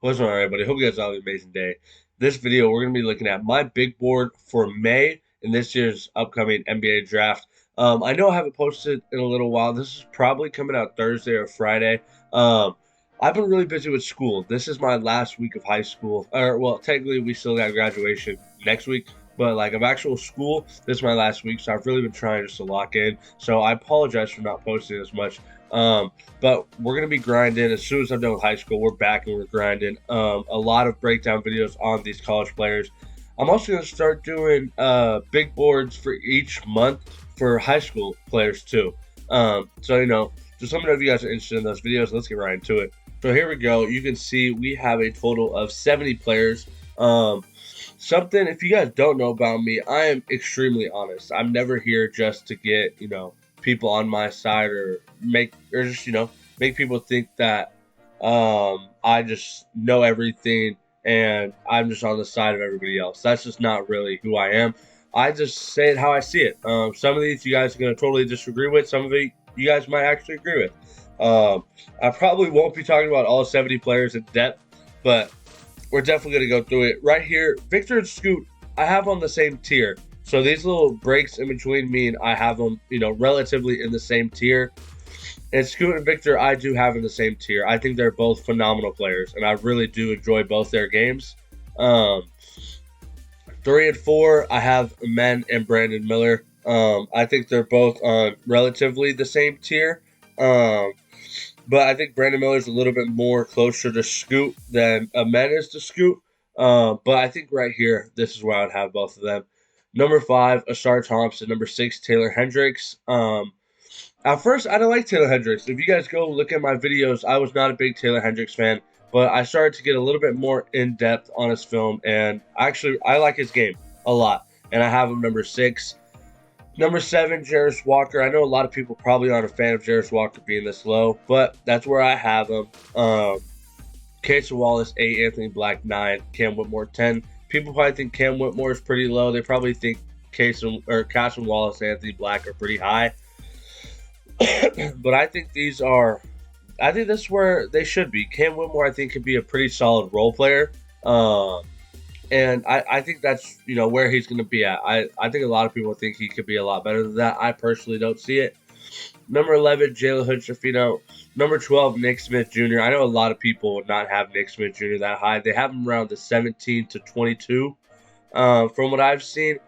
What's going on, everybody? Hope you guys have an amazing day. This video, we're going to be looking at my big board for May in this year's upcoming NBA draft. I know I haven't posted in a little while. This is probably coming out Thursday or Friday. Um, I've been really busy with school. This is my last week of high school. Or, well, technically, we still got graduation next week. But, like, of actual school, this is my last week. So I've really been trying just to lock in. So I apologize for not posting as much. But we're going to be grinding. As soon as I'm done with high school, we're back and we're grinding. A lot of breakdown videos on these college players. I'm also going to start doing big boards for each month for high school players too. Just let me know if you guys are interested in those videos. Let's get right into it. So here we go. You can see we have a total of 70 players. Something, if you guys don't know about me, I am extremely honest. I'm never here just to get, people on my side or make people think that I just know everything and I'm just on the side of everybody else. That's just not really who I am. I just say it how I see it. Some of these you guys are going to totally disagree with. Some of it you guys might actually agree with. I probably won't be talking about all 70 players in depth, but we're definitely going to go through it. Right here, Victor and Scoot, I have on the same tier. So these little breaks in between me and I have them, relatively in the same tier. And Scoot and Victor, I do have in the same tier. I think they're both phenomenal players, and I really do enjoy both their games. 3 and 4, I have Men and Brandon Miller. I think they're both on relatively the same tier. But I think Brandon Miller is a little bit more closer to Scoot than Men is to Scoot. But I think right here, this is where I would have both of them. Number 5, Asar Thompson. Number 6, Taylor Hendricks. At first, I didn't like Taylor Hendricks. If you guys go look at my videos, I was not a big Taylor Hendricks fan. But I started to get a little bit more in-depth on his film. And actually, I like his game a lot. And I have him number 6. Number 7, Jarris Walker. I know a lot of people probably aren't a fan of Jarris Walker being this low. But that's where I have him. Casey Wallace, 8. Anthony Black, 9. Cam Whitmore, 10. People probably think Cam Whitmore is pretty low. They probably think Casey Wallace and Anthony Black are pretty high. But I think this is where they should be. Cam Whitmore, I think, could be a pretty solid role player. And I think that's, where he's going to be at. I think a lot of people think he could be a lot better than that. I personally don't see it. Number 11, Jalen Hood-Schifino. Number 12, Nick Smith Jr. I know a lot of people would not have Nick Smith Jr. that high. They have him around the 17 to 22 from what I've seen.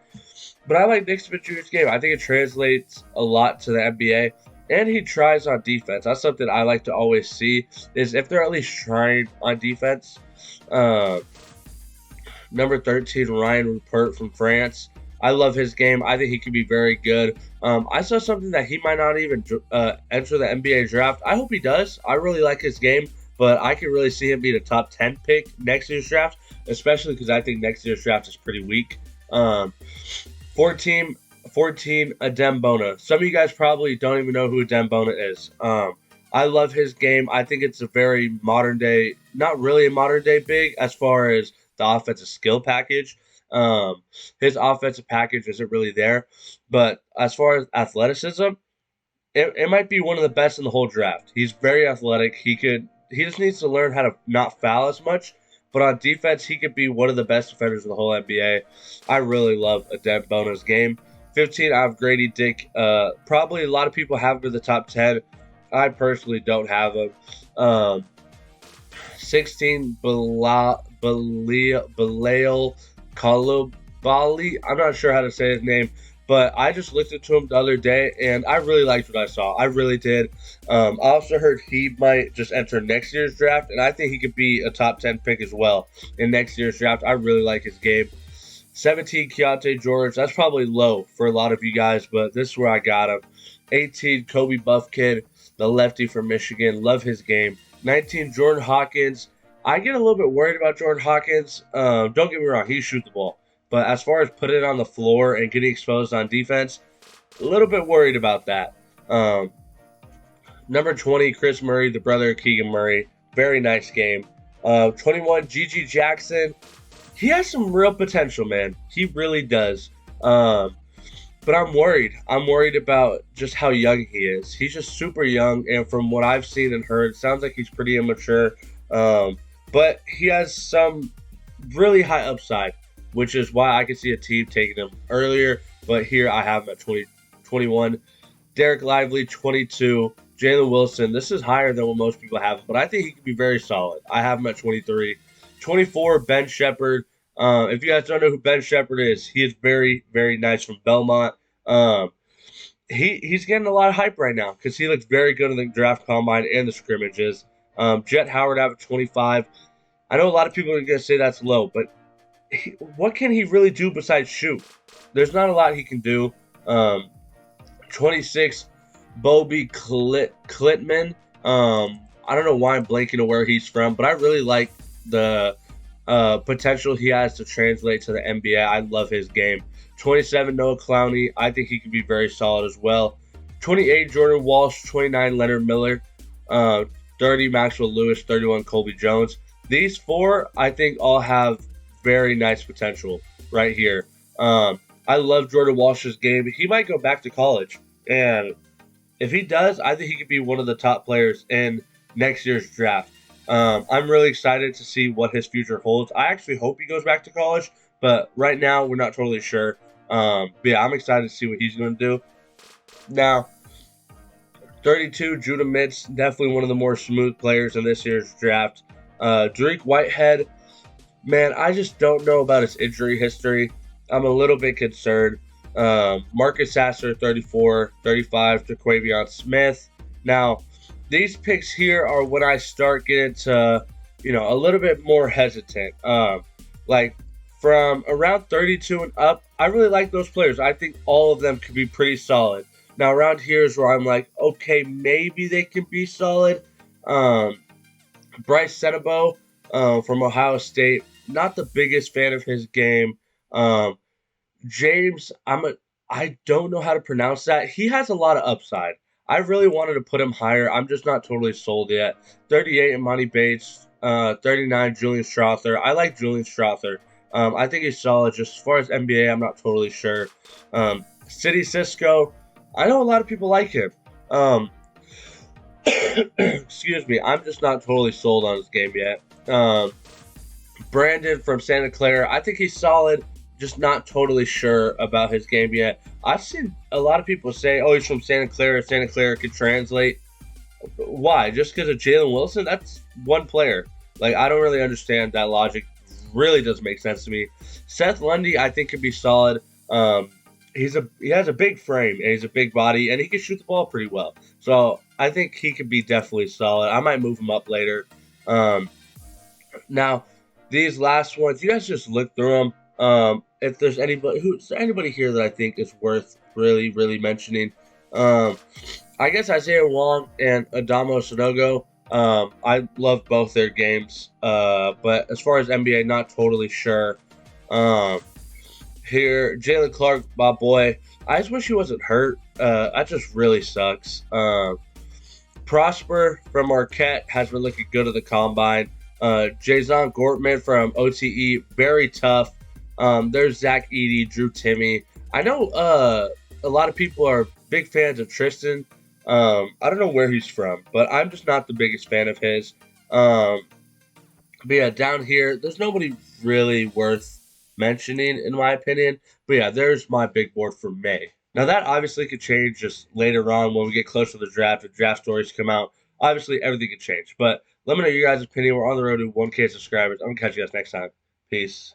But I like Nick Smith Jr.'s game. I think it translates a lot to the NBA. And he tries on defense. That's something I like to always see, is if they're at least trying on defense. Number 13, Ryan Rupert from France. I love his game. I think he could be very good. I saw something that he might not even enter the NBA draft. I hope he does. I really like his game, but I can really see him being a top 10 pick next year's draft, especially because I think next year's draft is pretty weak. 14, Adem Bona. Some of you guys probably don't even know who Adem Bona is. I love his game. I think it's a very modern day, not really a modern day big as far as the offensive skill package. His offensive package isn't really there, but as far as athleticism, it might be one of the best in the whole draft. He's very athletic. He just needs to learn how to not foul as much, but on defense, he could be one of the best defenders in the whole NBA. I really love Adem Bona's game. 15, I have Grady Dick. Probably a lot of people have him in the top 10. I personally don't have him. 16, Bilal Kalubali. I'm not sure how to say his name, but I just looked into him the other day, and I really liked what I saw. I really did. I also heard he might just enter next year's draft, and I think he could be a top 10 pick as well in next year's draft. I really like his game. 17, Keontae George. That's probably low for a lot of you guys, but this is where I got him. 18, Kobe Buffkin, the lefty from Michigan. Love his game. 19, Jordan Hawkins. I get a little bit worried about Jordan Hawkins. Don't get me wrong, he shoots the ball. But as far as putting it on the floor and getting exposed on defense, a little bit worried about that. Number 20, Chris Murray, the brother of Keegan Murray. Very nice game. 21, Gigi Jackson. He has some real potential, man. He really does. But I'm worried. I'm worried about just how young he is. He's just super young, and from what I've seen and heard, it sounds like he's pretty immature. but he has some really high upside, which is why I could see a team taking him earlier. But here I have him at 21. Derek Lively, 22. Jalen Wilson, this is higher than what most people have him, but I think he could be very solid. I have him at 23. 24, Ben Shepherd. If you guys don't know who Ben Shepherd is, he is very, very nice from Belmont. Um, he's getting a lot of hype right now because he looks very good in the draft combine and the scrimmages. Jet Howard out of 25. I know a lot of people are going to say that's low, but what can he really do besides shoot? There's not a lot he can do. 26, Bobby Klitman. I don't know why I'm blanking on where he's from, but I really like the potential he has to translate to the NBA. I love his game. 27, Noah Clowney. I think he could be very solid as well. 28, Jordan Walsh. 29, Leonard Miller. 30, Maxwell Lewis. 31, Colby Jones. These four, I think, all have very nice potential right here. I love Jordan Walsh's game. He might go back to college, and if he does, I think he could be one of the top players in next year's draft. I'm really excited to see what his future holds. I actually hope he goes back to college, but right now we're not totally sure. But yeah, I'm excited to see what he's going to do. Now, 32, Judah Mitz, definitely one of the more smooth players in this year's draft. Drake Whitehead, man, I just don't know about his injury history. I'm a little bit concerned. Marcus Sasser, 34, 35, Jaquavion Smith. Now, these picks here are when I start getting to, a little bit more hesitant. Like from around 32 and up, I really like those players. I think all of them could be pretty solid. Now, around here is where I'm like, okay, maybe they can be solid. Bryce Senebo from Ohio State, not the biggest fan of his game. James, I don't know how to pronounce that. He has a lot of upside. I really wanted to put him higher. I'm just not totally sold yet. 38, Imani Bates. 39, Julian Strother. I like Julian Strother. I think he's solid. Just as far as NBA, I'm not totally sure. City Cisco. I know a lot of people like him. Excuse me. I'm just not totally sold on his game yet. Brandon from Santa Clara. I think he's solid. Just not totally sure about his game yet. I've seen a lot of people say, oh, he's from Santa Clara. Santa Clara can translate. Why? Just because of Jalen Wilson? That's one player. Like, I don't really understand that logic. Really doesn't make sense to me. Seth Lundy, I think, could be solid. He has a big frame, and he's a big body, and he can shoot the ball pretty well. So I think he could be definitely solid. I might move him up later. Now, these last ones, you guys just look through them. If there's anybody here that I think is worth really, really mentioning, I guess Isaiah Wong and Adamo Sanogo. I love both their games, but as far as NBA, not totally sure. Here, Jalen Clark, my boy. I just wish he wasn't hurt. That just really sucks. Prosper from Marquette has been looking good at the combine. Jason Gortman from OTE, very tough. There's Zach Edey, Drew Timme. I know a lot of people are big fans of Tristan. I don't know where he's from, but I'm just not the biggest fan of his. But yeah, down here, there's nobody really worth mentioning, in my opinion. But yeah, there's my big board for May. Now, that obviously could change just later on when we get closer to the draft. If draft stories come out, obviously everything could change. But let me know your guys' opinion. We're on the road to 1K subscribers. I'm going to catch you guys next time. Peace.